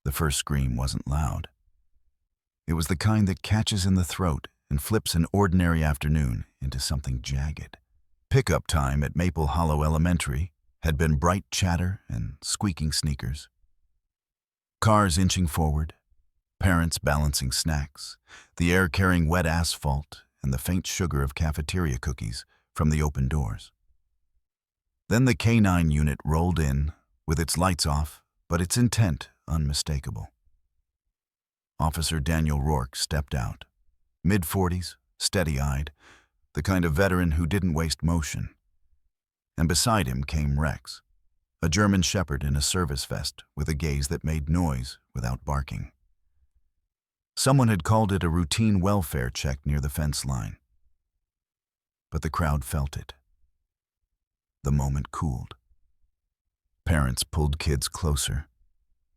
The first scream wasn't loud. It was the kind that catches in the throat and flips an ordinary afternoon into something jagged. Pickup time at Maple Hollow Elementary had been bright chatter and squeaking sneakers. Cars inching forward, parents balancing snacks, the air carrying wet asphalt and the faint sugar of cafeteria cookies from the open doors. Then the K-9 unit rolled in, with its lights off, but its intent unmistakable. Officer Daniel Rourke stepped out, mid-40s, steady-eyed, the kind of veteran who didn't waste motion. And beside him came Rex, a German shepherd in a service vest with a gaze that made noise without barking. Someone had called it a routine welfare check near the fence line. But the crowd felt it. The moment cooled. Parents pulled kids closer.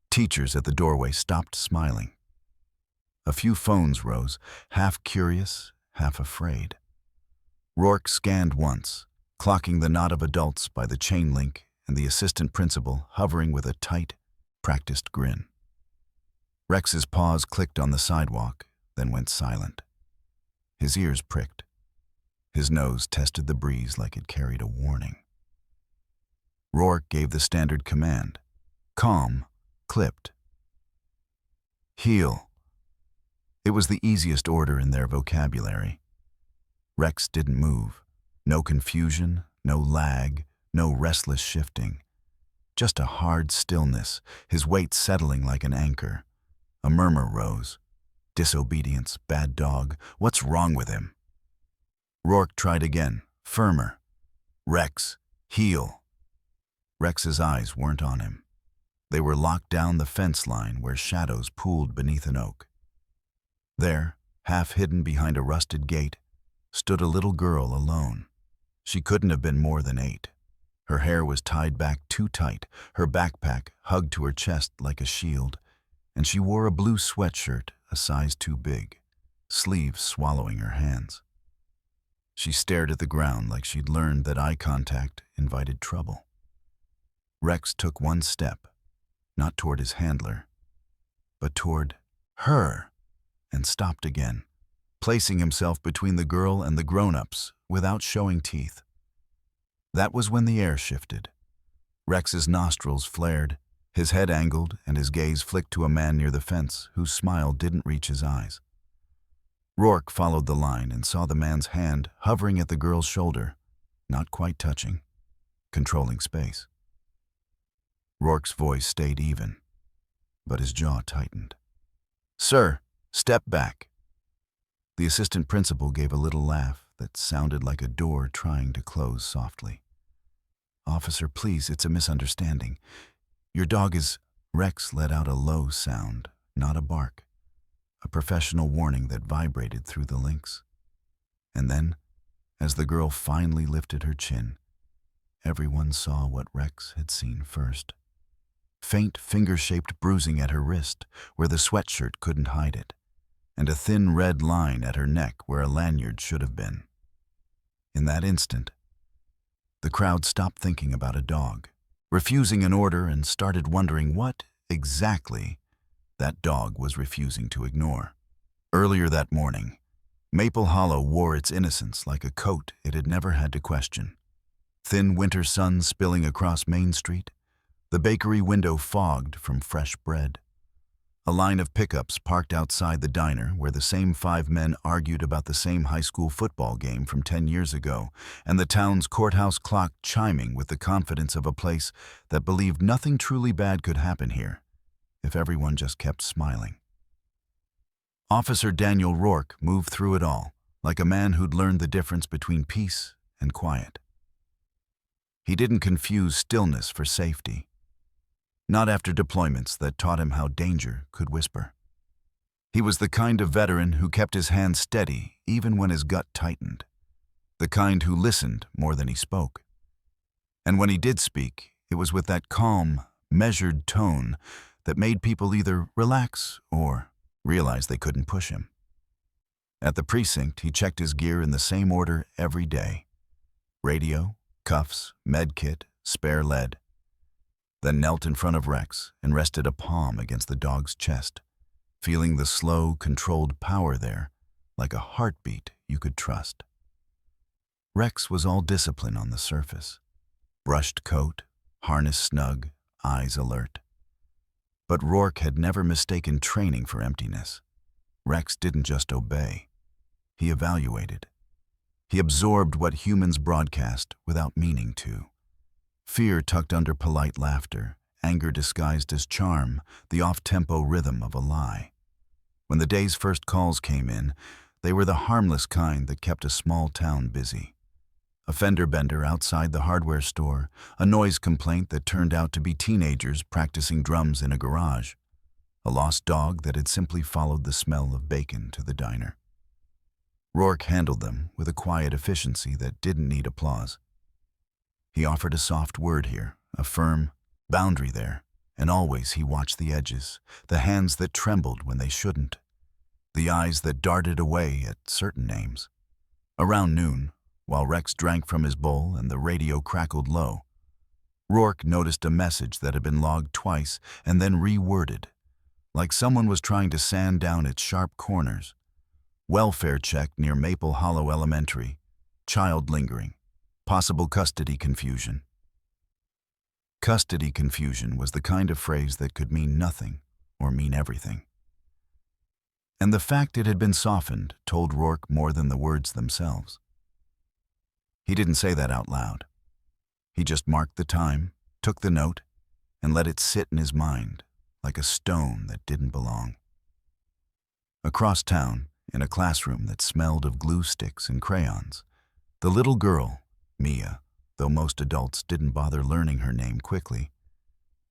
Teachers at the doorway stopped smiling. A few phones rose, half curious, half afraid. Rourke scanned once, clocking the knot of adults by the chain link and the assistant principal hovering with a tight, practiced grin. Rex's paws clicked on the sidewalk, then went silent. His ears pricked. His nose tested the breeze like it carried a warning. Rourke gave the standard command. Calm, clipped. Heel. It was the easiest order in their vocabulary. Rex didn't move. No confusion, no lag, no restless shifting. Just a hard stillness, his weight settling like an anchor. A murmur rose. Disobedience, bad dog, what's wrong with him? Rourke tried again, firmer. Rex, heel. Rex's eyes weren't on him. They were locked down the fence line where shadows pooled beneath an oak. There, half hidden behind a rusted gate, stood a little girl alone. She couldn't have been more than 8. Her hair was tied back too tight, her backpack hugged to her chest like a shield, and she wore a blue sweatshirt a size too big, sleeves swallowing her hands. She stared at the ground like she'd learned that eye contact invited trouble. Rex took one step, not toward his handler, but toward her, and stopped again, placing himself between the girl and the grown-ups without showing teeth. That was when the air shifted. Rex's nostrils flared, his head angled, and his gaze flicked to a man near the fence whose smile didn't reach his eyes. Rourke followed the line and saw the man's hand hovering at the girl's shoulder, not quite touching, controlling space. Rourke's voice stayed even, but his jaw tightened. "Sir, step back." The assistant principal gave a little laugh that sounded like a door trying to close softly. "Officer, please, it's a misunderstanding. Your dog is—" Rex let out a low sound, not a bark, a professional warning that vibrated through the links. And then, as the girl finally lifted her chin, everyone saw what Rex had seen first. Faint finger-shaped bruising at her wrist where the sweatshirt couldn't hide it, and a thin red line at her neck where a lanyard should have been. In that instant, the crowd stopped thinking about a dog, refusing an order, and started wondering what, exactly, that dog was refusing to ignore. Earlier that morning, Maple Hollow wore its innocence like a coat it had never had to question. Thin winter sun spilling across Main Street, the bakery window fogged from fresh bread. A line of pickups parked outside the diner where the same 5 men argued about the same high school football game from 10 years ago, and the town's courthouse clock chiming with the confidence of a place that believed nothing truly bad could happen here, if everyone just kept smiling. Officer Daniel Rourke moved through it all, like a man who'd learned the difference between peace and quiet. He didn't confuse stillness for safety. Not after deployments that taught him how danger could whisper. He was the kind of veteran who kept his hands steady even when his gut tightened. The kind who listened more than he spoke. And when he did speak, it was with that calm, measured tone that made people either relax or realize they couldn't push him. At the precinct, he checked his gear in the same order every day. Radio, cuffs, med kit, spare lead. then knelt in front of Rex and rested a palm against the dog's chest, feeling the slow, controlled power there, like a heartbeat you could trust. Rex was all discipline on the surface. Brushed coat, harness snug, eyes alert. But Rourke had never mistaken training for emptiness. Rex didn't just obey. He evaluated. He absorbed what humans broadcast without meaning to. Fear tucked under polite laughter, anger disguised as charm, the off-tempo rhythm of a lie. When the day's first calls came in, they were the harmless kind that kept a small town busy. A fender bender outside the hardware store, a noise complaint that turned out to be teenagers practicing drums in a garage, a lost dog that had simply followed the smell of bacon to the diner. Rourke handled them with a quiet efficiency that didn't need applause. He offered a soft word here, a firm boundary there, and always he watched the edges, the hands that trembled when they shouldn't, the eyes that darted away at certain names. Around noon, while Rex drank from his bowl and the radio crackled low, Rourke noticed a message that had been logged twice and then reworded, like someone was trying to sand down its sharp corners. Welfare check near Maple Hollow Elementary. Child lingering. Possible custody confusion. Custody confusion was the kind of phrase that could mean nothing or mean everything. And the fact it had been softened told Rourke more than the words themselves. He didn't say that out loud. He just marked the time, took the note, and let it sit in his mind like a stone that didn't belong. Across town, in a classroom that smelled of glue sticks and crayons, the little girl, Mia, though most adults didn't bother learning her name quickly,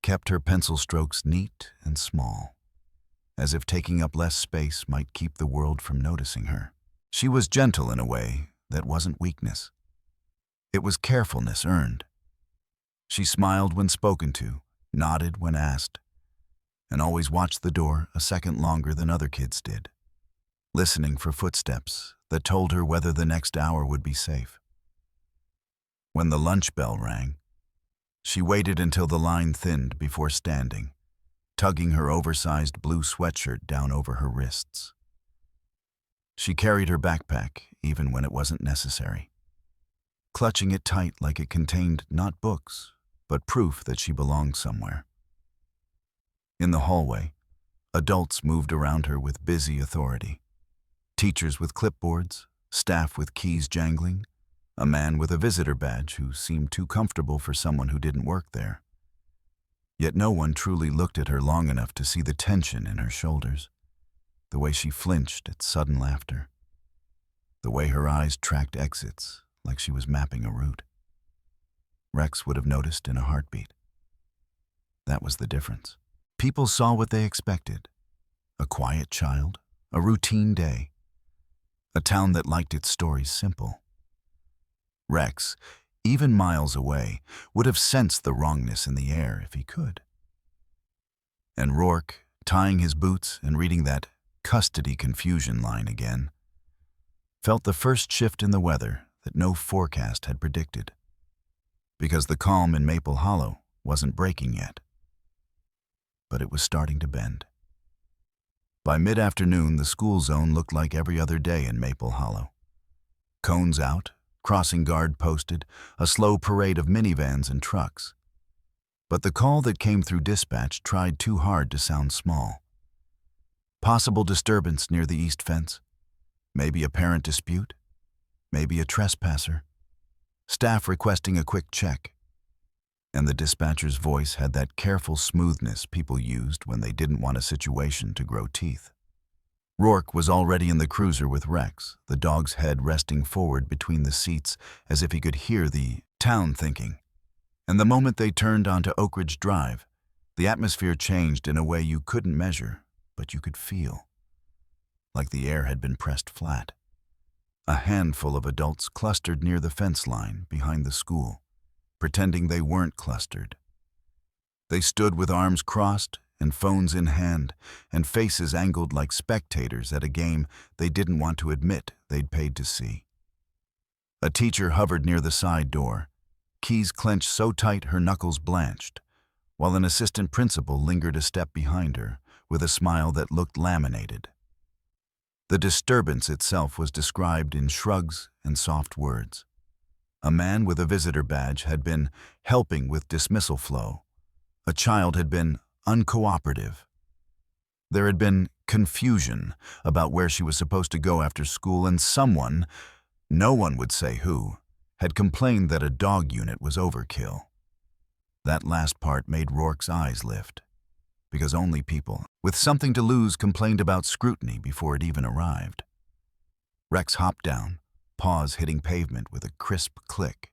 kept her pencil strokes neat and small, as if taking up less space might keep the world from noticing her. She was gentle in a way that wasn't weakness. It was carefulness earned. She smiled when spoken to, nodded when asked, and always watched the door a second longer than other kids did, listening for footsteps that told her whether the next hour would be safe. When the lunch bell rang, she waited until the line thinned before standing, tugging her oversized blue sweatshirt down over her wrists. She carried her backpack even when it wasn't necessary, clutching it tight like it contained not books, but proof that she belonged somewhere. In the hallway, adults moved around her with busy authority. Teachers with clipboards, staff with keys jangling, a man with a visitor badge who seemed too comfortable for someone who didn't work there. Yet no one truly looked at her long enough to see the tension in her shoulders, the way she flinched at sudden laughter, the way her eyes tracked exits like she was mapping a route. Rex would have noticed in a heartbeat. That was the difference. People saw what they expected. A quiet child, a routine day, a town that liked its stories simple. Rex, even miles away, would have sensed the wrongness in the air if he could. And Rourke, tying his boots and reading that custody confusion line again, felt the first shift in the weather that no forecast had predicted, because the calm in Maple Hollow wasn't breaking yet, but it was starting to bend. By mid-afternoon, the school zone looked like every other day in Maple Hollow. Cones out, crossing guard posted, a slow parade of minivans and trucks. But the call that came through dispatch tried too hard to sound small. Possible disturbance near the east fence, maybe a parent dispute, maybe a trespasser, staff requesting a quick check. And the dispatcher's voice had that careful smoothness people used when they didn't want a situation to grow teeth. Rourke was already in the cruiser with Rex, the dog's head resting forward between the seats as if he could hear the town thinking. And the moment they turned onto Oak Ridge Drive, the atmosphere changed in a way you couldn't measure, but you could feel. Like the air had been pressed flat. A handful of adults clustered near the fence line behind the school, pretending they weren't clustered. They stood with arms crossed and phones in hand and faces angled like spectators at a game they didn't want to admit they'd paid to see. A teacher hovered near the side door, keys clenched so tight her knuckles blanched, while an assistant principal lingered a step behind her with a smile that looked laminated. The disturbance itself was described in shrugs and soft words. A man with a visitor badge had been helping with dismissal flow. A child had been uncooperative. There had been confusion about where she was supposed to go after school, and someone, no one would say who, had complained that a dog unit was overkill. That last part made Rourke's eyes lift, because only people with something to lose complained about scrutiny before it even arrived. Rex hopped down, paws hitting pavement with a crisp click.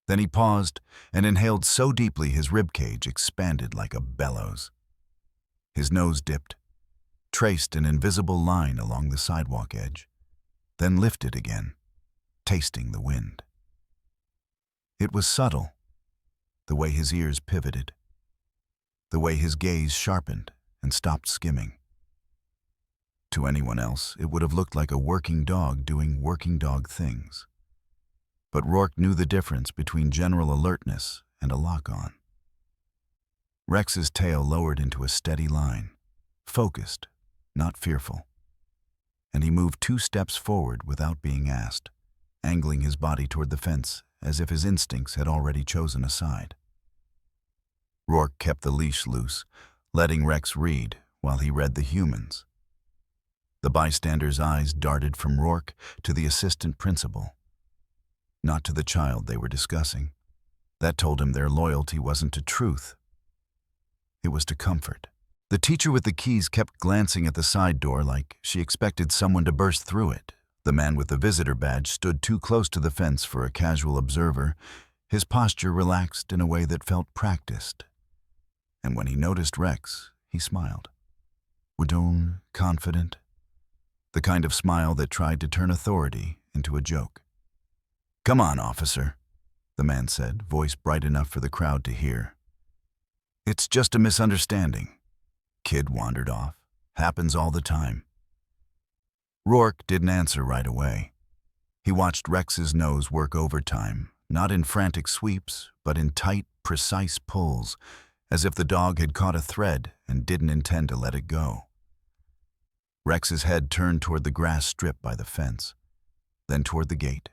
Then he paused and inhaled so deeply his ribcage expanded like a bellows. His nose dipped, traced an invisible line along the sidewalk edge, then lifted again, tasting the wind. It was subtle, the way his ears pivoted, the way his gaze sharpened and stopped skimming. To anyone else, it would have looked like a working dog doing working dog things. But Rourke knew the difference between general alertness and a lock-on. Rex's tail lowered into a steady line, focused, not fearful. And he moved 2 steps forward without being asked, angling his body toward the fence as if his instincts had already chosen a side. Rourke kept the leash loose, letting Rex read while he read the humans. The bystanders' eyes darted from Rourke to the assistant principal, not to the child they were discussing. That told him their loyalty wasn't to truth. It was to comfort. The teacher with the keys kept glancing at the side door like she expected someone to burst through it. The man with the visitor badge stood too close to the fence for a casual observer, his posture relaxed in a way that felt practiced. And when he noticed Rex, he smiled. Wooden, confident. The kind of smile that tried to turn authority into a joke. "Come on, officer," the man said, voice bright enough for the crowd to hear. "It's just a misunderstanding." Kid wandered off. Happens all the time. Rourke didn't answer right away. He watched Rex's nose work overtime, not in frantic sweeps, but in tight, precise pulls, as if the dog had caught a thread and didn't intend to let it go. Rex's head turned toward the grass strip by the fence, then toward the gate,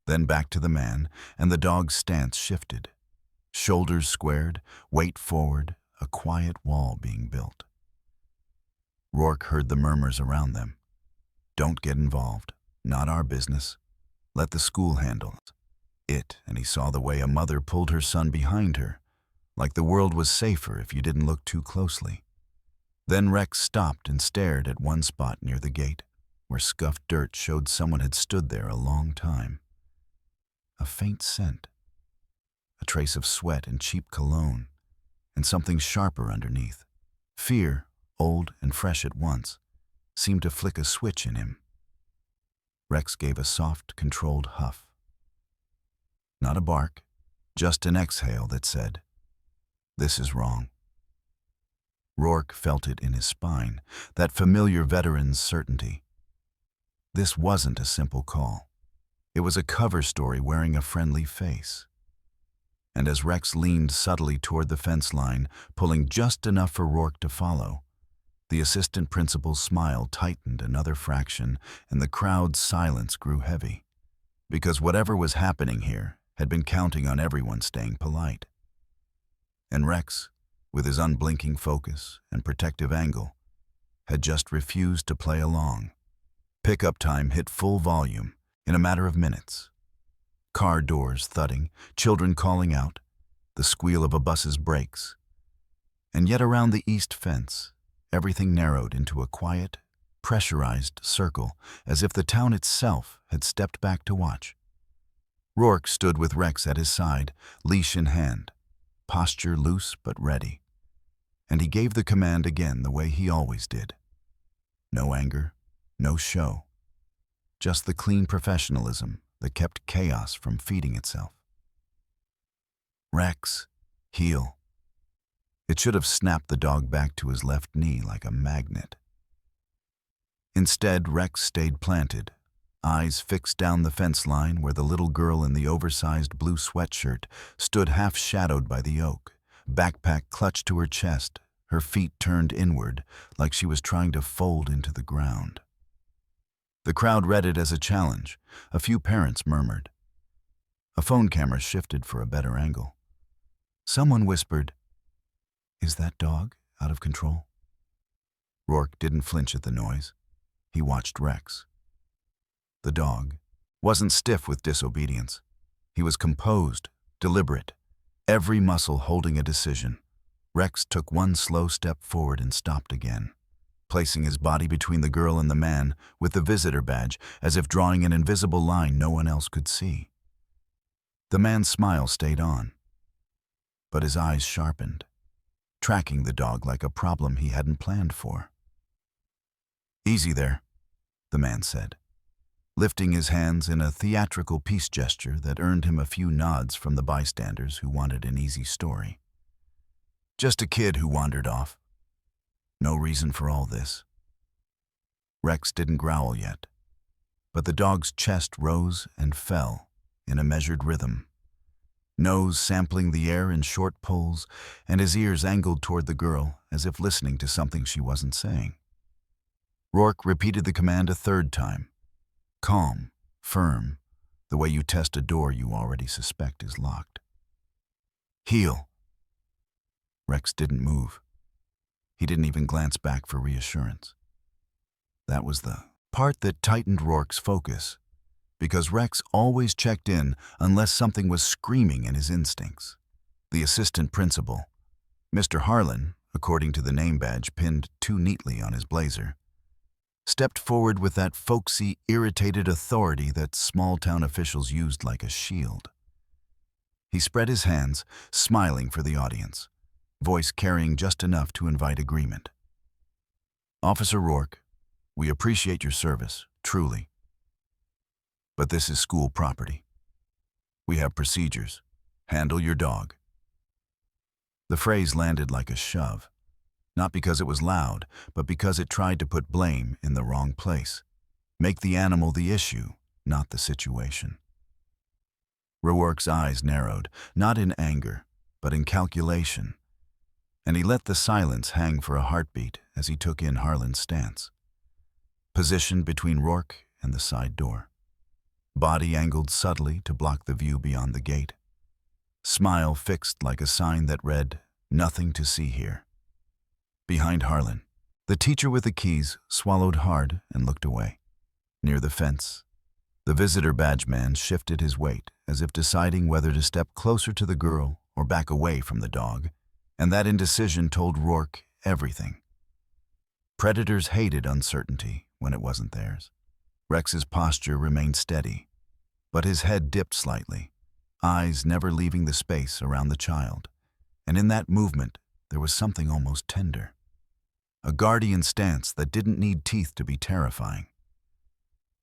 then back to the man, and the dog's stance shifted. Shoulders squared, weight forward, a quiet wall being built. Rourke heard the murmurs around them. "Don't get involved. Not our business. Let the school handle it." And he saw the way a mother pulled her son behind her, like the world was safer if you didn't look too closely. Then Rex stopped and stared at one spot near the gate, where scuffed dirt showed someone had stood there a long time. A faint scent, a trace of sweat and cheap cologne, and something sharper underneath. Fear, old and fresh at once, seemed to flick a switch in him. Rex gave a soft, controlled huff. Not a bark, just an exhale that said, "This is wrong." Rourke felt it in his spine, that familiar veteran's certainty. This wasn't a simple call. It was a cover story wearing a friendly face. And as Rex leaned subtly toward the fence line, pulling just enough for Rourke to follow, the assistant principal's smile tightened another fraction, and the crowd's silence grew heavy, because whatever was happening here had been counting on everyone staying polite. And Rex, with his unblinking focus and protective angle, had just refused to play along. Pickup time hit full volume in a matter of minutes. Car doors thudding, children calling out, the squeal of a bus's brakes. And yet around the east fence, everything narrowed into a quiet, pressurized circle, as if the town itself had stepped back to watch. Rourke stood with Rex at his side, leash in hand, posture loose but ready. And he gave the command again the way he always did. No anger, no show. Just the clean professionalism that kept chaos from feeding itself. "Rex, heel." It should have snapped the dog back to his left knee like a magnet. Instead, Rex stayed planted, eyes fixed down the fence line where the little girl in the oversized blue sweatshirt stood half-shadowed by the oak, backpack clutched to her chest, her feet turned inward like she was trying to fold into the ground. The crowd read it as a challenge. A few parents murmured. A phone camera shifted for a better angle. Someone whispered, "Is that dog out of control?" Rourke didn't flinch at the noise. He watched Rex. The dog wasn't stiff with disobedience. He was composed, deliberate, every muscle holding a decision. Rex took one slow step forward and stopped again, placing his body between the girl and the man with the visitor badge, as if drawing an invisible line no one else could see. The man's smile stayed on, but his eyes sharpened, tracking the dog like a problem he hadn't planned for. "Easy there," the man said, lifting his hands in a theatrical peace gesture that earned him a few nods from the bystanders who wanted an easy story. "Just a kid who wandered off. No reason for all this." Rex didn't growl yet, but the dog's chest rose and fell in a measured rhythm, nose sampling the air in short pulls, and his ears angled toward the girl as if listening to something she wasn't saying. Rourke repeated the command a third time, calm, firm, the way you test a door you already suspect is locked. "Heel." Rex didn't move. He didn't even glance back for reassurance. That was the part that tightened Rourke's focus, because Rex always checked in unless something was screaming in his instincts. The assistant principal, Mr. Harlan, according to the name badge pinned too neatly on his blazer, stepped forward with that folksy, irritated authority that small-town officials used like a shield. He spread his hands, smiling for the audience, voice carrying just enough to invite agreement. "Officer Rourke, we appreciate your service, truly. But this is school property. We have procedures. Handle your dog." The phrase landed like a shove, not because it was loud, but because it tried to put blame in the wrong place, make the animal the issue, not the situation. Rourke's eyes narrowed, not in anger, but in calculation, and he let the silence hang for a heartbeat as he took in Harlan's stance. Positioned between Rourke and the side door. Body angled subtly to block the view beyond the gate. Smile fixed like a sign that read, "Nothing to see here." Behind Harlan, the teacher with the keys swallowed hard and looked away. Near the fence, the visitor badge man shifted his weight as if deciding whether to step closer to the girl or back away from the dog, and that indecision told Rourke everything. Predators hated uncertainty when it wasn't theirs. Rex's posture remained steady, but his head dipped slightly, eyes never leaving the space around the child, and in that movement there was something almost tender. A guardian stance that didn't need teeth to be terrifying.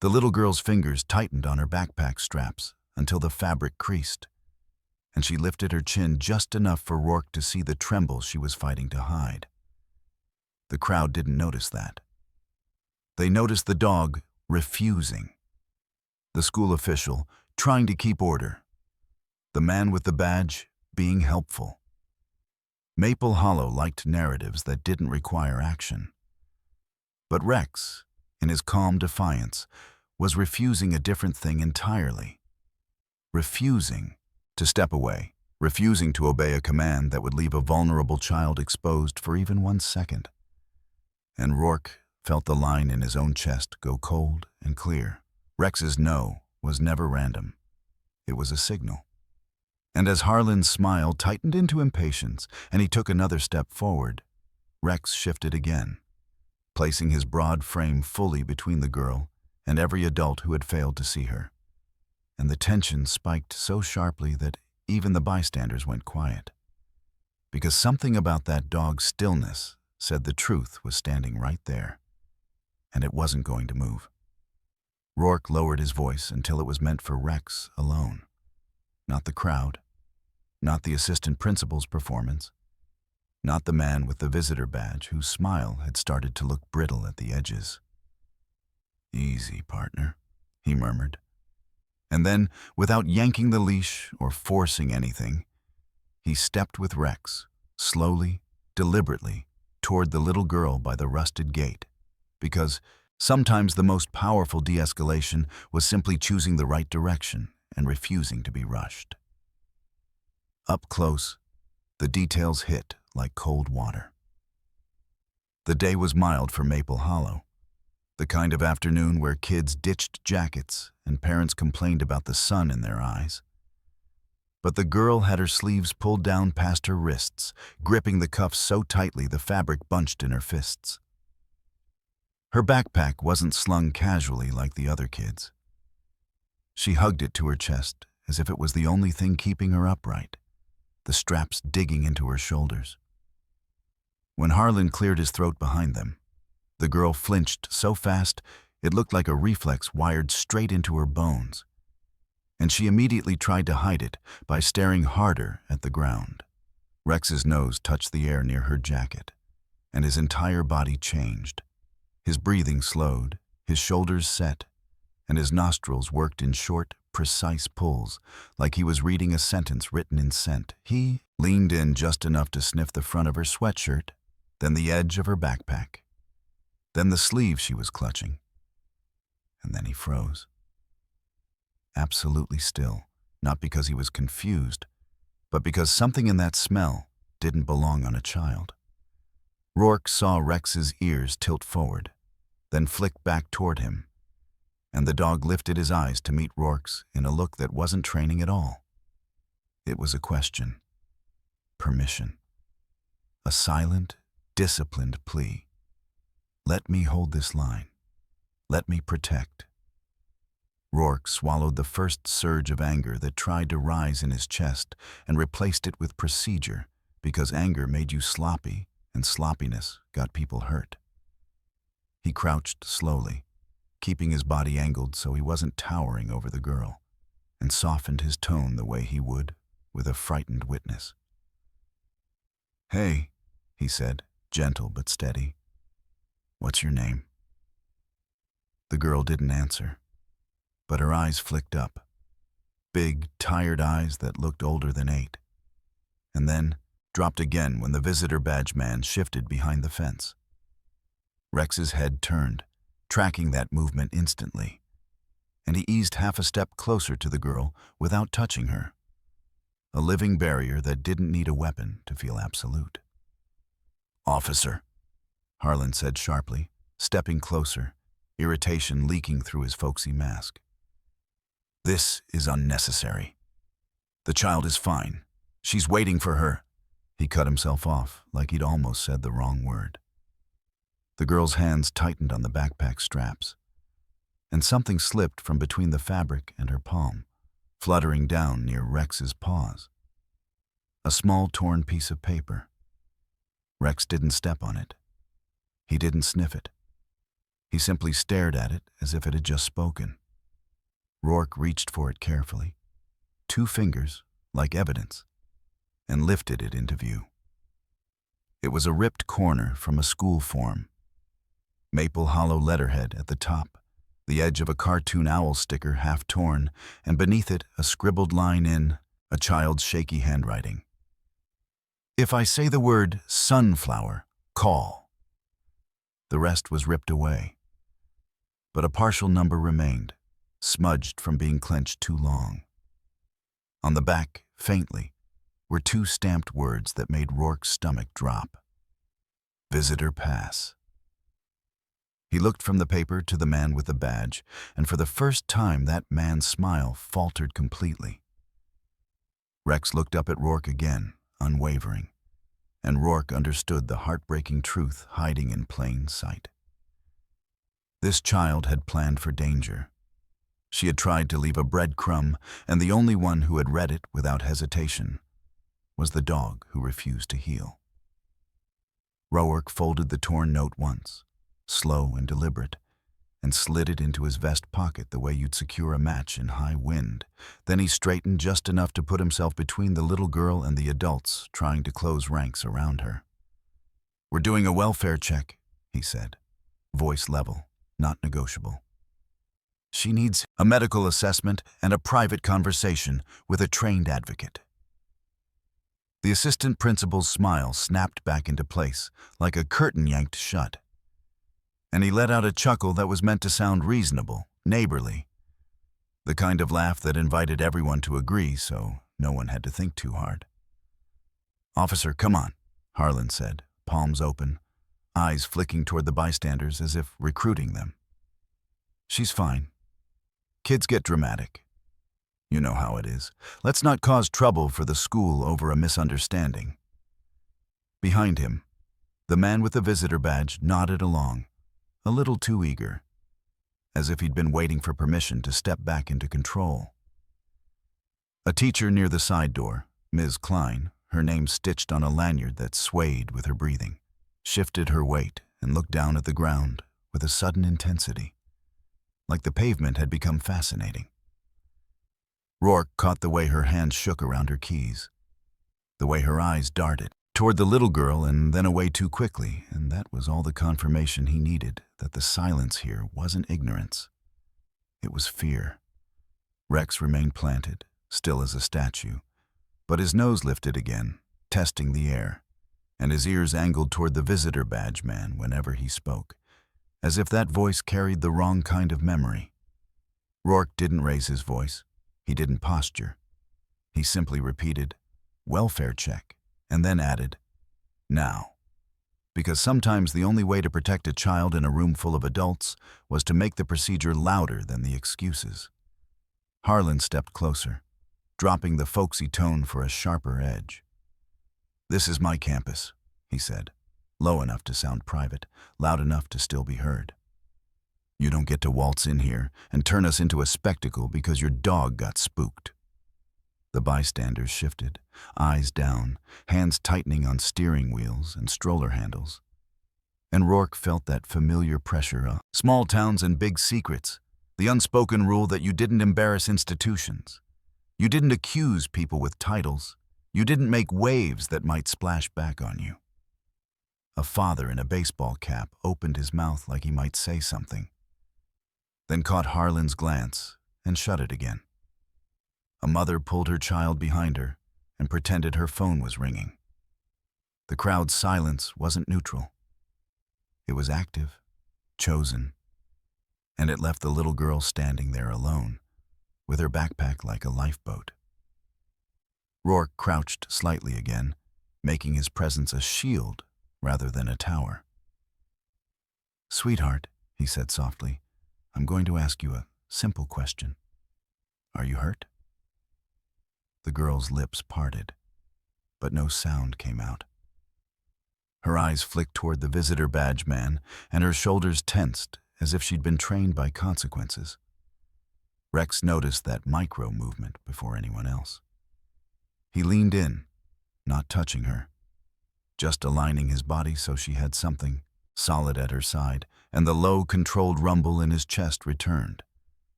The little girl's fingers tightened on her backpack straps until the fabric creased, and she lifted her chin just enough for Rourke to see the tremble she was fighting to hide. The crowd didn't notice that. They noticed the dog refusing. The school official trying to keep order. The man with the badge being helpful. Maple Hollow liked narratives that didn't require action. But Rex, in his calm defiance, was refusing a different thing entirely. Refusing to step away, refusing to obey a command that would leave a vulnerable child exposed for even 1 second. And Rourke felt the line in his own chest go cold and clear. Rex's no was never random. It was a signal. And as Harlan's smile tightened into impatience and he took another step forward, Rex shifted again, placing his broad frame fully between the girl and every adult who had failed to see her. And the tension spiked so sharply that even the bystanders went quiet. Because something about that dog's stillness said the truth was standing right there, and it wasn't going to move. Rourke lowered his voice until it was meant for Rex alone, not the crowd, not the assistant principal's performance, not the man with the visitor badge whose smile had started to look brittle at the edges. "Easy, partner," he murmured. And then, without yanking the leash or forcing anything, he stepped with Rex, slowly, deliberately, toward the little girl by the rusted gate, because sometimes the most powerful de-escalation was simply choosing the right direction and refusing to be rushed. Up close, the details hit like cold water. The day was mild for Maple Hollow, the kind of afternoon where kids ditched jackets and parents complained about the sun in their eyes. But the girl had her sleeves pulled down past her wrists, gripping the cuffs so tightly the fabric bunched in her fists. Her backpack wasn't slung casually like the other kids. She hugged it to her chest as if it was the only thing keeping her upright, the straps digging into her shoulders. When Harlan cleared his throat behind them, the girl flinched so fast it looked like a reflex wired straight into her bones, and she immediately tried to hide it by staring harder at the ground. Rex's nose touched the air near her jacket, and his entire body changed. His breathing slowed, his shoulders set, and his nostrils worked in short, precise pulls, like he was reading a sentence written in scent. He leaned in just enough to sniff the front of her sweatshirt, then the edge of her backpack, then the sleeve she was clutching, and then he froze. Absolutely still, not because he was confused, but because something in that smell didn't belong on a child. Rourke saw Rex's ears tilt forward, then flick back toward him, and the dog lifted his eyes to meet Rourke's in a look that wasn't training at all. It was a question. Permission. A silent, disciplined plea. Let me hold this line. Let me protect. Rourke swallowed the first surge of anger that tried to rise in his chest and replaced it with procedure, because anger made you sloppy, and sloppiness got people hurt. He crouched slowly, keeping his body angled so he wasn't towering over the girl, and softened his tone the way he would with a frightened witness. "Hey," he said, gentle but steady. "What's your name?" The girl didn't answer, but her eyes flicked up, big, tired eyes that looked older than 8, and then dropped again when the visitor badge man shifted behind the fence. Rex's head turned, tracking that movement instantly, and he eased half a step closer to the girl without touching her, a living barrier that didn't need a weapon to feel absolute. "Officer," Harlan said sharply, stepping closer, irritation leaking through his folksy mask. "This is unnecessary. The child is fine. She's waiting for her." He cut himself off like he'd almost said the wrong word. The girl's hands tightened on the backpack straps, and something slipped from between the fabric and her palm, fluttering down near Rex's paws. A small torn piece of paper. Rex didn't step on it. He didn't sniff it. He simply stared at it as if it had just spoken. Rourke reached for it carefully, 2 fingers, like evidence, and lifted it into view. It was a ripped corner from a school form. Maple Hollow letterhead at the top, the edge of a cartoon owl sticker half torn, and beneath it a scribbled line in a child's shaky handwriting. "If I say the word sunflower, call." The rest was ripped away, but a partial number remained, smudged from being clenched too long. On the back, faintly, were 2 stamped words that made Rourke's stomach drop. "Visitor pass." He looked from the paper to the man with the badge, and for the first time that man's smile faltered completely. Rex looked up at Rourke again, unwavering, and Rourke understood the heartbreaking truth hiding in plain sight. This child had planned for danger. She had tried to leave a breadcrumb, and the only one who had read it without hesitation was the dog who refused to heal. Rourke folded the torn note once, slow and deliberate, and slid it into his vest pocket the way you'd secure a match in high wind. Then he straightened just enough to put himself between the little girl and the adults trying to close ranks around her. "We're doing a welfare check," he said, voice level, not negotiable. "She needs a medical assessment and a private conversation with a trained advocate." The assistant principal's smile snapped back into place, like a curtain yanked shut. And he let out a chuckle that was meant to sound reasonable, neighborly. The kind of laugh that invited everyone to agree, so no one had to think too hard. "Officer, come on," Harlan said, palms open, eyes flicking toward the bystanders as if recruiting them. "She's fine. Kids get dramatic. You know how it is. Let's not cause trouble for the school over a misunderstanding." Behind him, the man with the visitor badge nodded along, a little too eager, as if he'd been waiting for permission to step back into control. A teacher near the side door, Ms. Klein, her name stitched on a lanyard that swayed with her breathing, shifted her weight and looked down at the ground with a sudden intensity, like the pavement had become fascinating. Rourke caught the way her hands shook around her keys, the way her eyes darted toward the little girl and then away too quickly, and that was all the confirmation he needed that the silence here wasn't ignorance. It was fear. Rex remained planted, still as a statue, but his nose lifted again, testing the air, and his ears angled toward the visitor badge man whenever he spoke, as if that voice carried the wrong kind of memory. Rourke didn't raise his voice. He didn't posture. He simply repeated, "Welfare check," and then added, "Now." Because sometimes the only way to protect a child in a room full of adults was to make the procedure louder than the excuses. Harlan stepped closer, dropping the folksy tone for a sharper edge. "This is my campus," he said, low enough to sound private, loud enough to still be heard. "You don't get to waltz in here and turn us into a spectacle because your dog got spooked." The bystanders shifted, eyes down, hands tightening on steering wheels and stroller handles. And Rourke felt that familiar pressure of small towns and big secrets, the unspoken rule that you didn't embarrass institutions. You didn't accuse people with titles. You didn't make waves that might splash back on you. A father in a baseball cap opened his mouth like he might say something, then caught Harlan's glance and shut it again. A mother pulled her child behind her and pretended her phone was ringing. The crowd's silence wasn't neutral. It was active, chosen, and it left the little girl standing there alone, with her backpack like a lifeboat. Rourke crouched slightly again, making his presence a shield rather than a tower. "Sweetheart," he said softly, "I'm going to ask you a simple question. Are you hurt?" The girl's lips parted, but no sound came out. Her eyes flicked toward the visitor badge man, and her shoulders tensed as if she'd been trained by consequences. Rex noticed that micro movement before anyone else. He leaned in, not touching her, just aligning his body so she had something solid at her side, and the low, controlled rumble in his chest returned.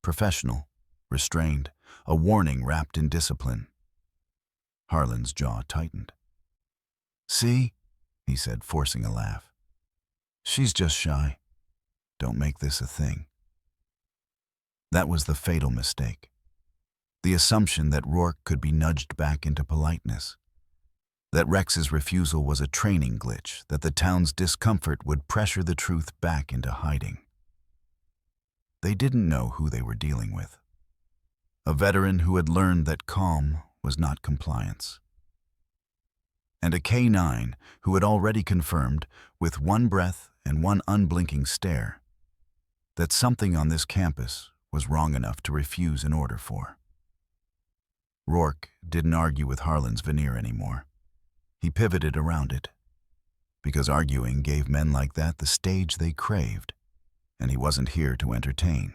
Professional, restrained, a warning wrapped in discipline. Harlan's jaw tightened. "See?" he said, forcing a laugh. "She's just shy. Don't make this a thing." That was the fatal mistake. The assumption that Rourke could be nudged back into politeness. That Rex's refusal was a training glitch, that the town's discomfort would pressure the truth back into hiding. They didn't know who they were dealing with. A veteran who had learned that calm was not compliance. And a K-9 who had already confirmed, with one breath and one unblinking stare, that something on this campus was wrong enough to refuse an order for. Rourke didn't argue with Harlan's veneer anymore. He pivoted around it, because arguing gave men like that the stage they craved, and he wasn't here to entertain.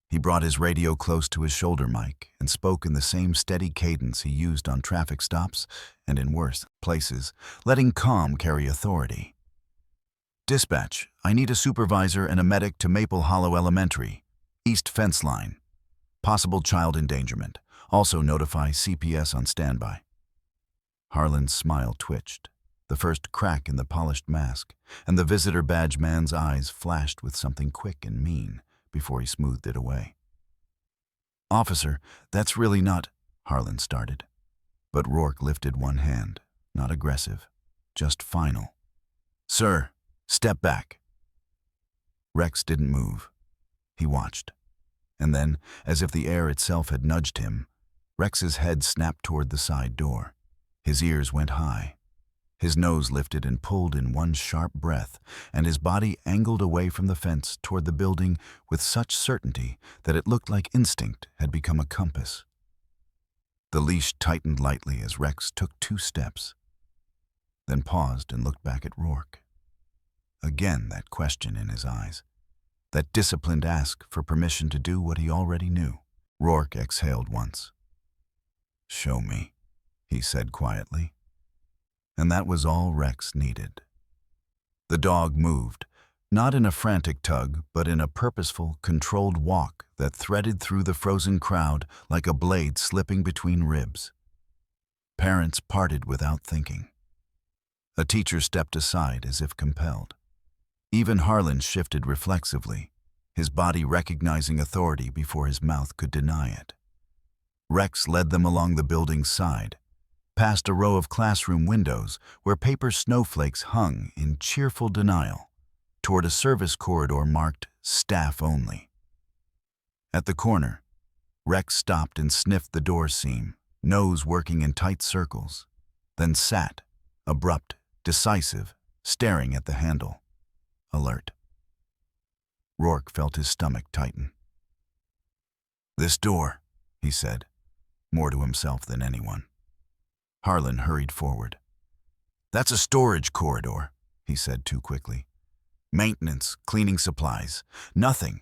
He brought his radio close to his shoulder mic and spoke in the same steady cadence he used on traffic stops and in worse places, letting calm carry authority. "Dispatch, I need a supervisor and a medic to Maple Hollow Elementary, East Fence Line. Possible child endangerment. Also notify CPS on standby." Harlan's smile twitched, the first crack in the polished mask, and the visitor badge man's eyes flashed with something quick and mean before he smoothed it away. "Officer, that's really not," Harlan started. But Rourke lifted one hand, not aggressive, just final. "Sir, step back." Rex didn't move. He watched. And then, as if the air itself had nudged him, Rex's head snapped toward the side door. His ears went high. His nose lifted and pulled in one sharp breath, and his body angled away from the fence toward the building with such certainty that it looked like instinct had become a compass. The leash tightened lightly as Rex took 2 steps, then paused and looked back at Rourke. Again that question in his eyes, that disciplined ask for permission to do what he already knew. Rourke exhaled once. "Show me," he said quietly. And that was all Rex needed. The dog moved, not in a frantic tug, but in a purposeful, controlled walk that threaded through the frozen crowd like a blade slipping between ribs. Parents parted without thinking. A teacher stepped aside as if compelled. Even Harlan shifted reflexively, his body recognizing authority before his mouth could deny it. Rex led them along the building's side, past a row of classroom windows where paper snowflakes hung in cheerful denial, toward a service corridor marked "Staff Only." At the corner, Rex stopped and sniffed the door seam, nose working in tight circles, then sat, abrupt, decisive, staring at the handle, alert. Rourke felt his stomach tighten. "This door," he said, more to himself than anyone. Harlan hurried forward. "That's a storage corridor," he said too quickly. "Maintenance, cleaning supplies, nothing."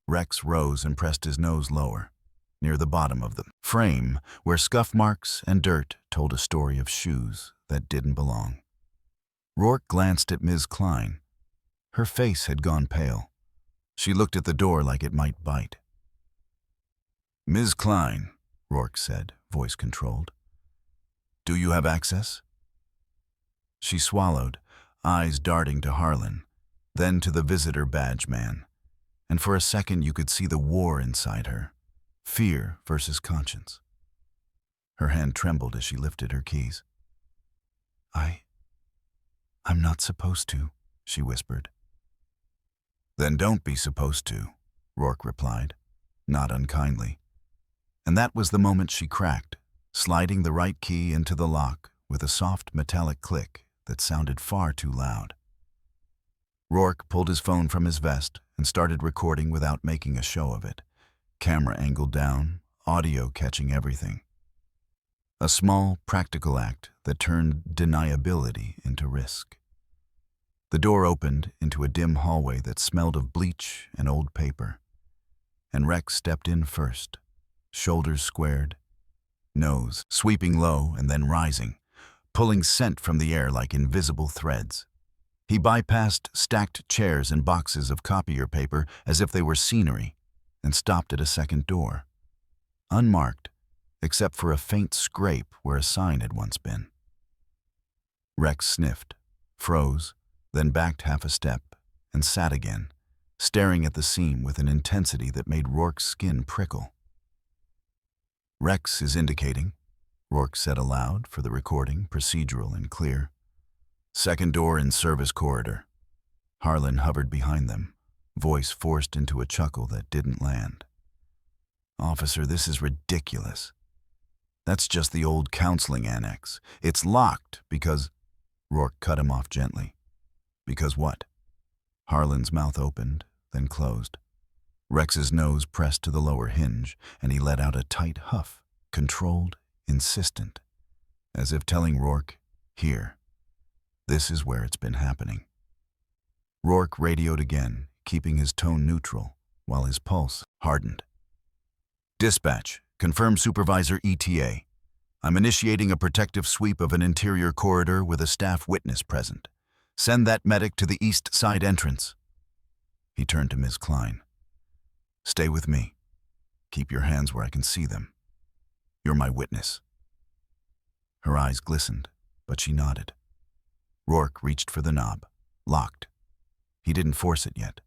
Rex rose and pressed his nose lower, near the bottom of the frame, where scuff marks and dirt told a story of shoes that didn't belong. Rourke glanced at Ms. Klein. Her face had gone pale. She looked at the door like it might bite. "Ms. Klein," Rourke said, voice controlled. "Do you have access?" She swallowed, eyes darting to Harlan, then to the visitor badge man, and for a second you could see the war inside her, fear versus conscience. Her hand trembled as she lifted her keys. I'm not supposed to," she whispered. "Then don't be supposed to," Rourke replied, not unkindly. And that was the moment she cracked, sliding the right key into the lock with a soft metallic click that sounded far too loud. Rourke pulled his phone from his vest and started recording without making a show of it, camera angled down, audio catching everything. A small, practical act that turned deniability into risk. The door opened into a dim hallway that smelled of bleach and old paper, and Rex stepped in first, shoulders squared, nose sweeping low and then rising, pulling scent from the air like invisible threads. He bypassed stacked chairs and boxes of copier paper as if they were scenery, and stopped at a second door, unmarked, except for a faint scrape where a sign had once been. Rex sniffed, froze, then backed half a step and sat again, staring at the seam with an intensity that made Rourke's skin prickle. "Rex is indicating," Rourke said aloud for the recording, procedural and clear. "Second door in service corridor." Harlan hovered behind them, voice forced into a chuckle that didn't land. "Officer, this is ridiculous. That's just the old counseling annex. It's locked because—" Rourke cut him off gently. "Because what?" Harlan's mouth opened, then closed. Rex's nose pressed to the lower hinge, and he let out a tight huff, controlled, insistent, as if telling Rourke, "Here. This is where it's been happening." Rourke radioed again, keeping his tone neutral, while his pulse hardened. "Dispatch, confirm Supervisor ETA. I'm initiating a protective sweep of an interior corridor with a staff witness present. Send that medic to the east side entrance." He turned to Ms. Klein. "Stay with me. Keep your hands where I can see them. You're my witness." Her eyes glistened, but she nodded. Rourke reached for the knob, locked. He didn't force it yet.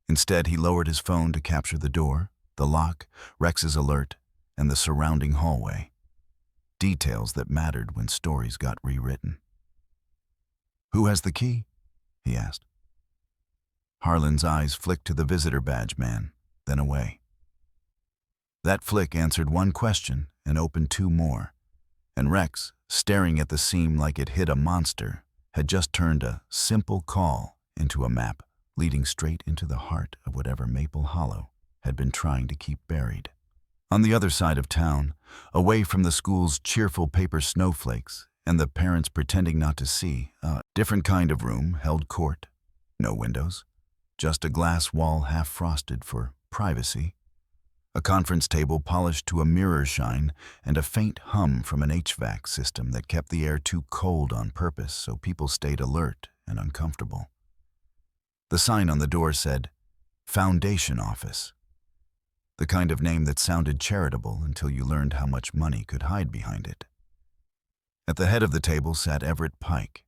Instead, he lowered his phone to capture the door, the lock, Rex's alert, and the surrounding hallway. details that mattered when stories got rewritten. "Who has the key?" he asked. Harlan's eyes flicked to the visitor badge man, then away. That flick answered one question and opened two more, and Rex, staring at the seam like it hid a monster, had just turned a simple call into a map leading straight into the heart of whatever Maple Hollow had been trying to keep buried. On the other side of town, away from the school's cheerful paper snowflakes and the parents pretending not to see, a different kind of room held court. No windows, just a glass wall half-frosted for privacy, a conference table polished to a mirror shine, and a faint hum from an HVAC system that kept the air too cold on purpose so people stayed alert and uncomfortable. The sign on the door said, "Foundation Office," the kind of name that sounded charitable until you learned how much money could hide behind it. At the head of the table sat Everett Pike,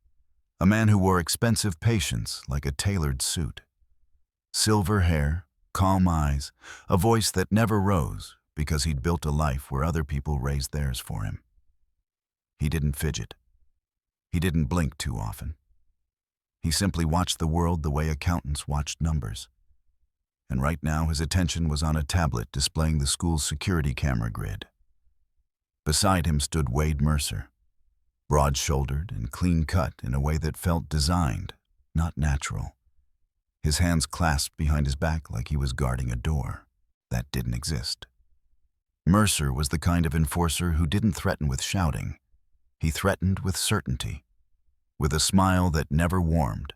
a man who wore expensive patience like a tailored suit. Silver hair, calm eyes, a voice that never rose because he'd built a life where other people raised theirs for him. He didn't fidget. He didn't blink too often. He simply watched the world the way accountants watched numbers. And right now his attention was on a tablet displaying the school's security camera grid. Beside him stood Wade Mercer, broad-shouldered and clean-cut in a way that felt designed, not natural. His hands clasped behind his back like he was guarding a door that didn't exist. Mercer was the kind of enforcer who didn't threaten with shouting. He threatened with certainty, with a smile that never warmed,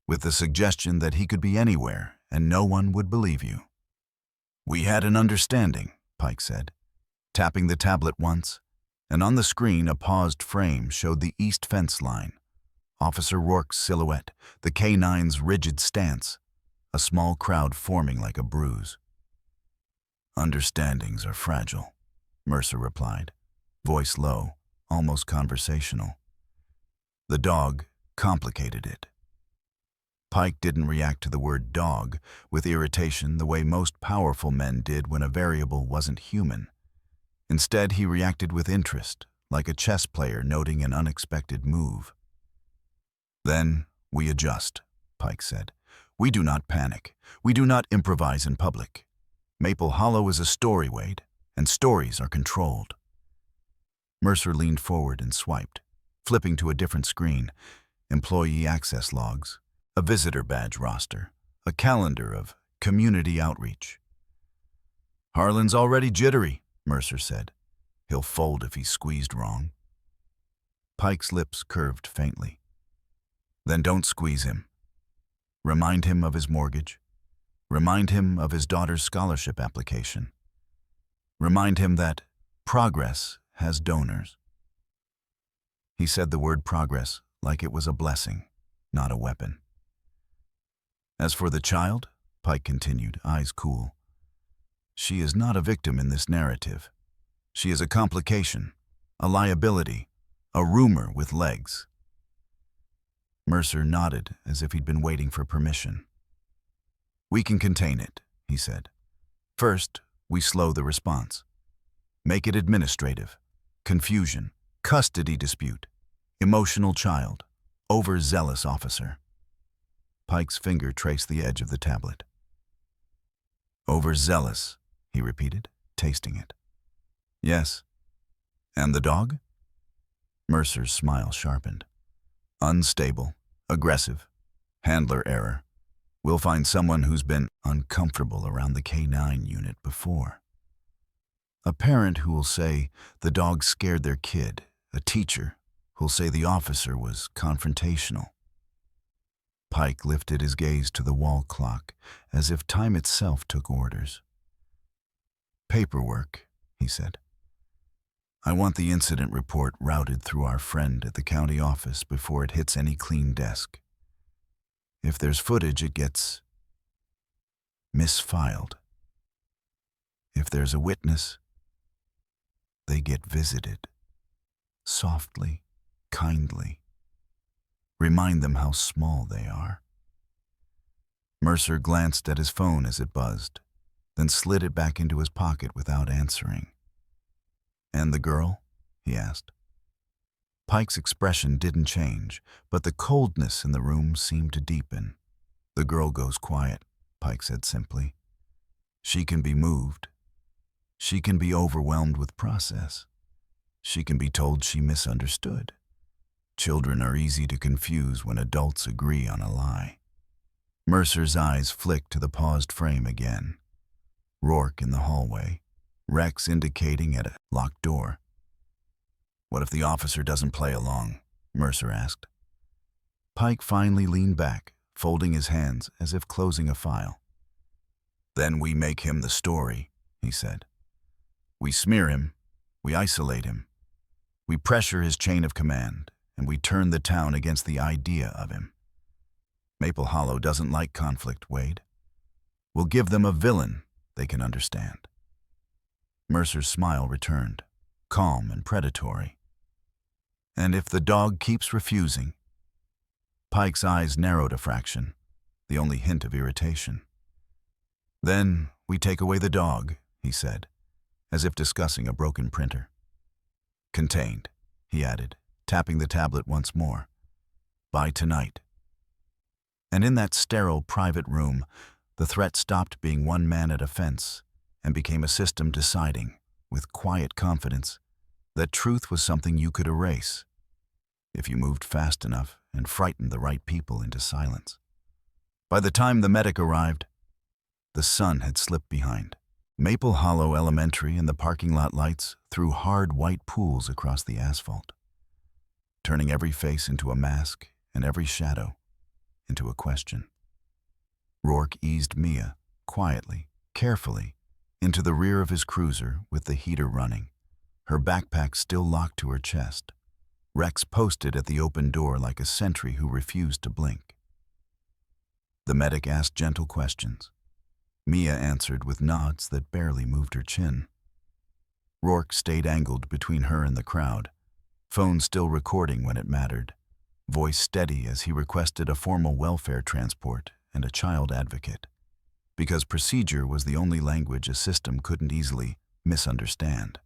with the suggestion that he could be anywhere and no one would believe you. "We had an understanding," Pike said, tapping the tablet once, and on the screen a paused frame showed the east fence line, Officer Rourke's silhouette, the K-9's rigid stance, a small crowd forming like a bruise. "Understandings are fragile," Mercer replied, voice low, almost conversational. The dog complicated it. Pike didn't react to the word dog with irritation the way most powerful men did when a variable wasn't human. Instead, he reacted with interest, like a chess player noting an unexpected move. "Then we adjust," Pike said. "We do not panic. We do not improvise in public. Maple Hollow is a story, Wade, and stories are controlled." Mercer leaned forward and swiped, flipping to a different screen, employee access logs, a visitor badge roster, a calendar of community outreach. "Harlan's already jittery," Mercer said. "He'll fold if he's squeezed wrong." Pike's lips curved faintly. "Then don't squeeze him. Remind him of his mortgage. Remind him of his daughter's scholarship application. Remind him that progress has donors." He said the word progress like it was a blessing, not a weapon. "As for the child," Pike continued, eyes cool, "she is not a victim in this narrative. She is a complication, a liability, a rumor with legs." Mercer nodded as if he'd been waiting for permission. "We can contain it," he said. "First, we slow the response. Make it administrative, confusion, custody dispute, emotional child, overzealous officer." Pike's finger traced the edge of the tablet. "Overzealous," he repeated, tasting it. "Yes. And the dog?" Mercer's smile sharpened. "Unstable, aggressive, handler error. We'll find someone who's been uncomfortable around the K-9 unit before. A parent who will say the dog scared their kid, a teacher who'll say the officer was confrontational." Pike lifted his gaze to the wall clock, as if time itself took orders. "Paperwork," he said. "I want the incident report routed through our friend at the county office before it hits any clean desk. If there's footage, it gets misfiled. If there's a witness, they get visited. Softly, kindly. Remind them how small they are." Mercer glanced at his phone as it buzzed, then slid it back into his pocket without answering. "And the girl?" he asked. Pike's expression didn't change, but the coldness in the room seemed to deepen. "The girl goes quiet," Pike said simply. "She can be moved. She can be overwhelmed with process. She can be told she misunderstood. Children are easy to confuse when adults agree on a lie." Mercer's eyes flicked to the paused frame again. Rourke in the hallway, Rex indicating at a locked door. "What if the officer doesn't play along?" Mercer asked. Pike finally leaned back, folding his hands as if closing a file. "Then we make him the story," he said. "We smear him, we isolate him, we pressure his chain of command, and we turn the town against the idea of him. Maple Hollow doesn't like conflict, Wade. We'll give them a villain they can understand." Mercer's smile returned, calm and predatory. "And if the dog keeps refusing?" Pike's eyes narrowed a fraction, the only hint of irritation. "Then we take away the dog," he said, as if discussing a broken printer. "Contained," he added, tapping the tablet once more. "By tonight." And in that sterile private room, the threat stopped being one man at a fence and became a system deciding, with quiet confidence, that truth was something you could erase if you moved fast enough and frightened the right people into silence. By the time the medic arrived, the sun had slipped behind. Maple Hollow Elementary and the parking lot lights threw hard white pools across the asphalt, turning every face into a mask and every shadow into a question. Rourke eased Mia, quietly, carefully, into the rear of his cruiser with the heater running, her backpack still locked to her chest. Rex posted at the open door like a sentry who refused to blink. The medic asked gentle questions. Mia answered with nods that barely moved her chin. Rourke stayed angled between her and the crowd, phone still recording when it mattered, voice steady as he requested a formal welfare transport and a child advocate, because procedure was the only language a system couldn't easily misunderstand.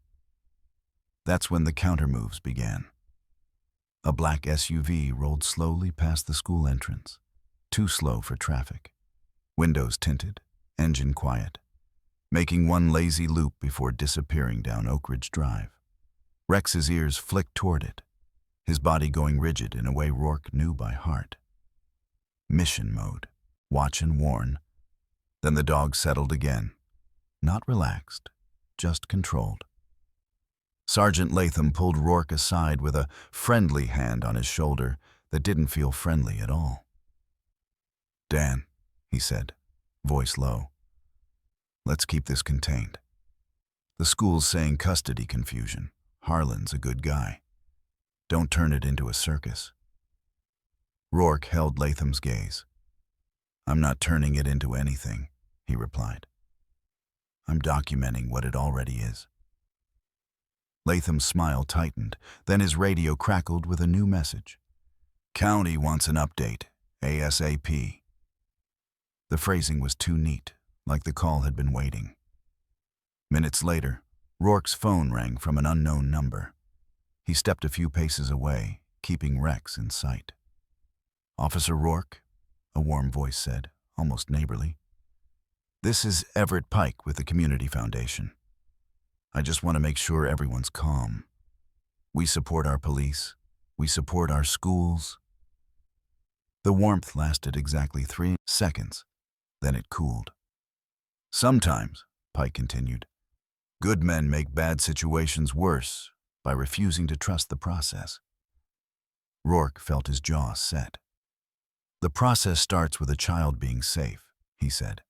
That's when the countermoves began. A black SUV rolled slowly past the school entrance, too slow for traffic. Windows tinted, engine quiet, making one lazy loop before disappearing down Oak Ridge Drive. Rex's ears flicked toward it, his body going rigid in a way Rourke knew by heart. Mission mode, watch and warn. Then the dog settled again, not relaxed, just controlled. Sergeant Latham pulled Rourke aside with a friendly hand on his shoulder that didn't feel friendly at all. "Dan," he said, voice low, "let's keep this contained. The school's saying custody confusion. Harlan's a good guy. Don't turn it into a circus." Rourke held Latham's gaze. "I'm not turning it into anything," he replied. "I'm documenting what it already is." Latham's smile tightened, then his radio crackled with a new message. "County wants an update, ASAP." The phrasing was too neat, like the call had been waiting. Minutes later, Rourke's phone rang from an unknown number. He stepped a few paces away, keeping Rex in sight. "Officer Rourke," a warm voice said, almost neighborly. "This is Everett Pike with the Community Foundation. I just want to make sure everyone's calm. We support our police. We support our schools." The warmth lasted exactly 3 seconds. Then it cooled. "Sometimes," Pike continued, "good men make bad situations worse by refusing to trust the process." Rourke felt his jaw set. "The process starts with a child being safe," he said.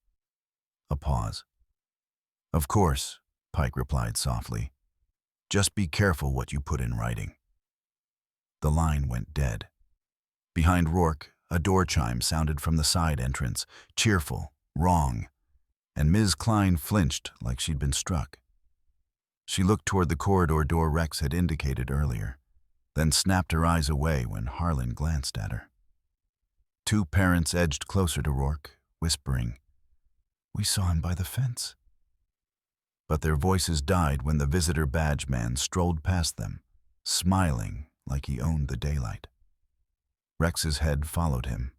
A pause. "Of course," Pike replied softly. "Just be careful what you put in writing." The line went dead. Behind Rourke, a door chime sounded from the side entrance, cheerful, wrong, and Ms. Klein flinched like she'd been struck. She looked toward the corridor door Rex had indicated earlier, then snapped her eyes away when Harlan glanced at her. Two parents edged closer to Rourke, whispering, "We saw him by the fence." But their voices died when the visitor badge man strolled past them, smiling like he owned the daylight. Rex's head followed him,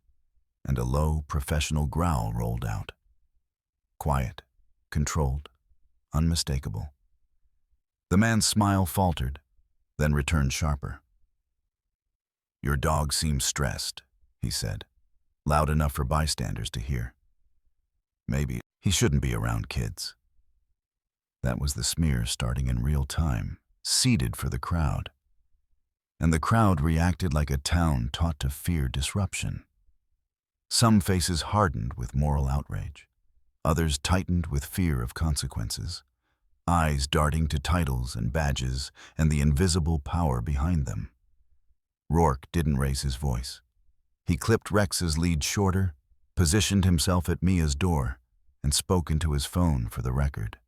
and a low, professional growl rolled out. Quiet, controlled, unmistakable. The man's smile faltered, then returned sharper. "Your dog seems stressed," he said, loud enough for bystanders to hear. "Maybe he shouldn't be around kids." That was the smear starting in real time, seeded for the crowd. And the crowd reacted like a town taught to fear disruption. Some faces hardened with moral outrage. Others tightened with fear of consequences, eyes darting to titles and badges and the invisible power behind them. Rourke didn't raise his voice. He clipped Rex's lead shorter, positioned himself at Mia's door, and spoke into his phone for the record.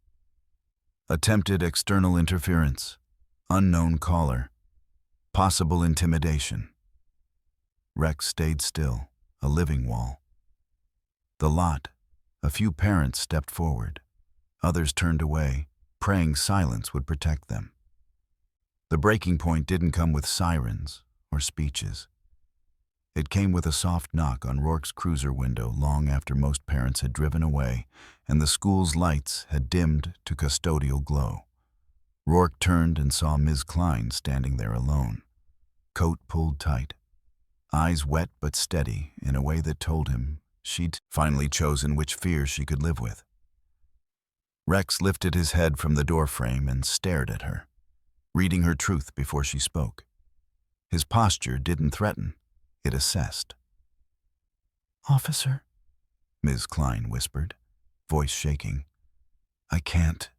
Attempted external interference, unknown caller, possible intimidation. Rex stayed still, a living wall. The lot, a few parents stepped forward. Others turned away, praying silence would protect them. The breaking point didn't come with sirens or speeches. It came with a soft knock on Rourke's cruiser window long after most parents had driven away and the school's lights had dimmed to custodial glow. Rourke turned and saw Ms. Klein standing there alone, coat pulled tight, eyes wet but steady in a way that told him she'd finally chosen which fear she could live with. Rex lifted his head from the doorframe and stared at her, reading her truth before she spoke. His posture didn't threaten, it assessed. "Officer," Ms. Klein whispered, voice shaking. I can't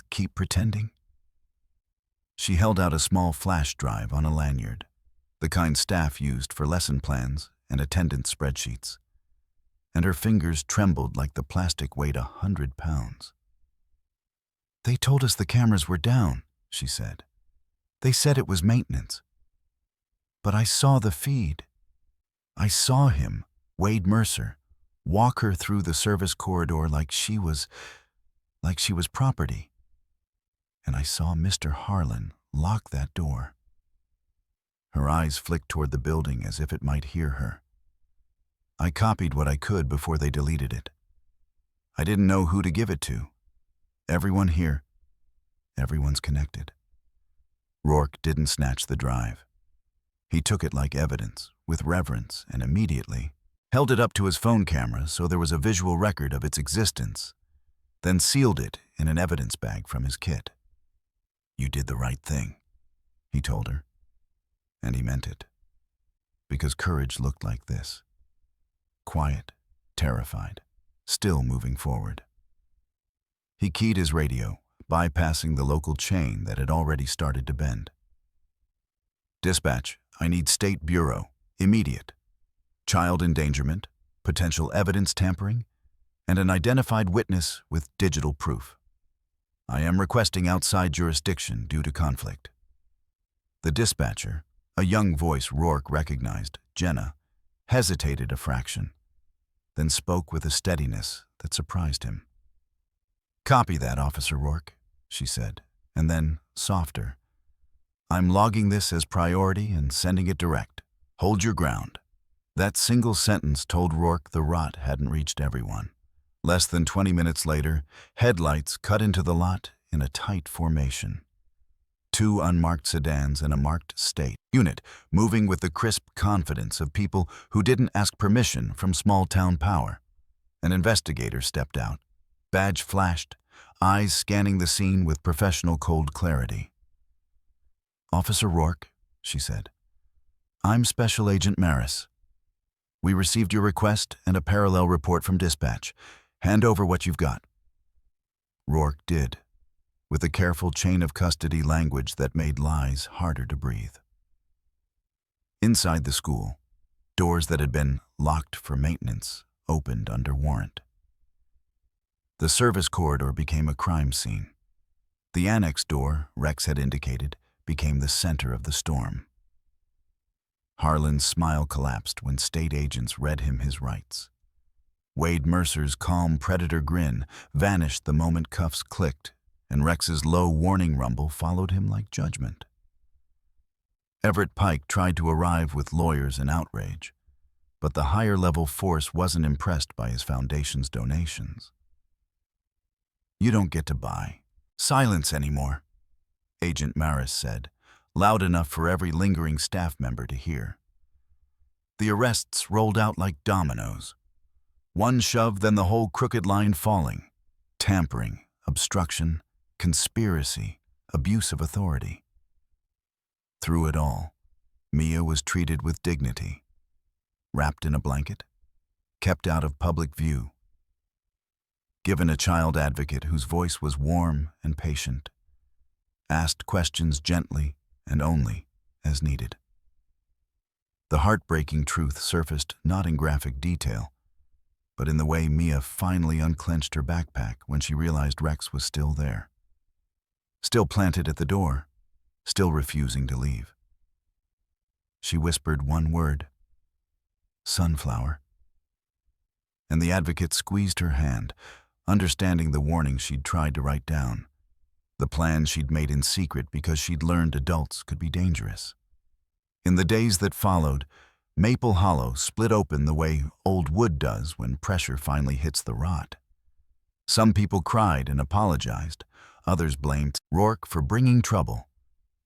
keep pretending." She held out a small flash drive on a lanyard, the kind staff used for lesson plans and attendance spreadsheets, and her fingers trembled like the plastic weighed 100 pounds. "They told us the cameras were down," she said. "They said it was maintenance. But I saw the feed. I saw him, Wade Mercer, walk her through the service corridor like she was property. And I saw Mr. Harlan lock that door." Her eyes flicked toward the building as if it might hear her. "I copied what I could before they deleted it. I didn't know who to give it to. Everyone here. Everyone's connected." Rourke didn't snatch the drive. He took it like evidence, with reverence, and immediately held it up to his phone camera so there was a visual record of its existence, then sealed it in an evidence bag from his kit. "You did the right thing," he told her. And he meant it. Because courage looked like this. Quiet, terrified, still moving forward. He keyed his radio, bypassing the local chain that had already started to bend. "Dispatch, I need State Bureau, immediate. Child endangerment, potential evidence tampering, and an identified witness with digital proof. I am requesting outside jurisdiction due to conflict." The dispatcher, a young voice Rourke recognized, Jenna, hesitated a fraction, then spoke with a steadiness that surprised him. "Copy that, Officer Rourke," she said, and then, softer, "I'm logging this as priority and sending it direct. Hold your ground." That single sentence told Rourke the rot hadn't reached everyone. Less than 20 minutes later, headlights cut into the lot in a tight formation. 2 unmarked sedans and a marked state unit, moving with the crisp confidence of people who didn't ask permission from small-town power. An investigator stepped out, badge flashed, eyes scanning the scene with professional cold clarity. "Officer Rourke," she said, "I'm Special Agent Maris. We received your request and a parallel report from dispatch. Hand over what you've got." Rourke did, with a careful chain of custody language that made lies harder to breathe. Inside the school, doors that had been locked for maintenance opened under warrant. The service corridor became a crime scene. The annex door, Rex had indicated, became the center of the storm. Harlan's smile collapsed when state agents read him his rights. Wade Mercer's calm predator grin vanished the moment cuffs clicked and Rex's low warning rumble followed him like judgment. Everett Pike tried to arrive with lawyers in outrage, but the higher-level force wasn't impressed by his foundation's donations. "You don't get to buy silence anymore," Agent Maris said, loud enough for every lingering staff member to hear. The arrests rolled out like dominoes. One shove, then the whole crooked line falling. Tampering, obstruction, conspiracy, abuse of authority. Through it all, Mia was treated with dignity. Wrapped in a blanket, kept out of public view. Given a child advocate whose voice was warm and patient. Asked questions gently and only as needed. The heartbreaking truth surfaced not in graphic detail, but in the way Mia finally unclenched her backpack when she realized Rex was still there. Still planted at the door, still refusing to leave. She whispered one word, "Sunflower." And the advocate squeezed her hand, understanding the warning she'd tried to write down, the plans she'd made in secret because she'd learned adults could be dangerous. In the days that followed, Maple Hollow split open the way old wood does when pressure finally hits the rot. Some people cried and apologized, others blamed Rourke for bringing trouble,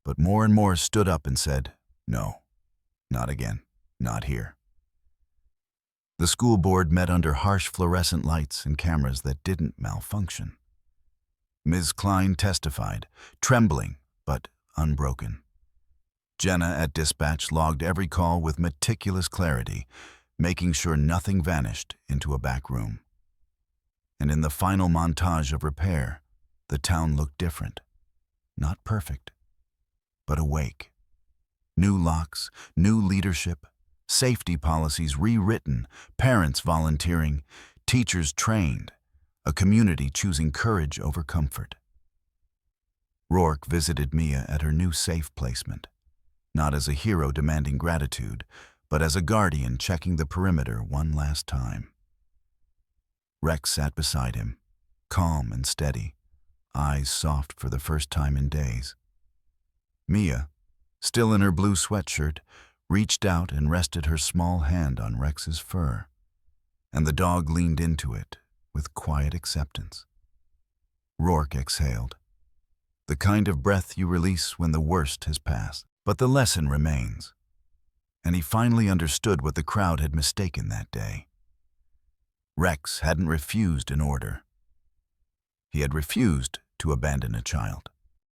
but more and more stood up and said, "No, not again, not here." The school board met under harsh fluorescent lights and cameras that didn't malfunction. Ms. Klein testified, trembling but unbroken. Jenna at dispatch logged every call with meticulous clarity, making sure nothing vanished into a back room. And in the final montage of repair, the town looked different. Not perfect, but awake. New locks, new leadership, safety policies rewritten, parents volunteering, teachers trained, a community choosing courage over comfort. Rourke visited Mia at her new safe placement, not as a hero demanding gratitude, but as a guardian checking the perimeter one last time. Rex sat beside him, calm and steady, eyes soft for the first time in days. Mia, still in her blue sweatshirt, reached out and rested her small hand on Rex's fur, and the dog leaned into it with quiet acceptance. Rourke exhaled, the kind of breath you release when the worst has passed. But the lesson remains, and he finally understood what the crowd had mistaken that day. Rex hadn't refused an order. He had refused to abandon a child.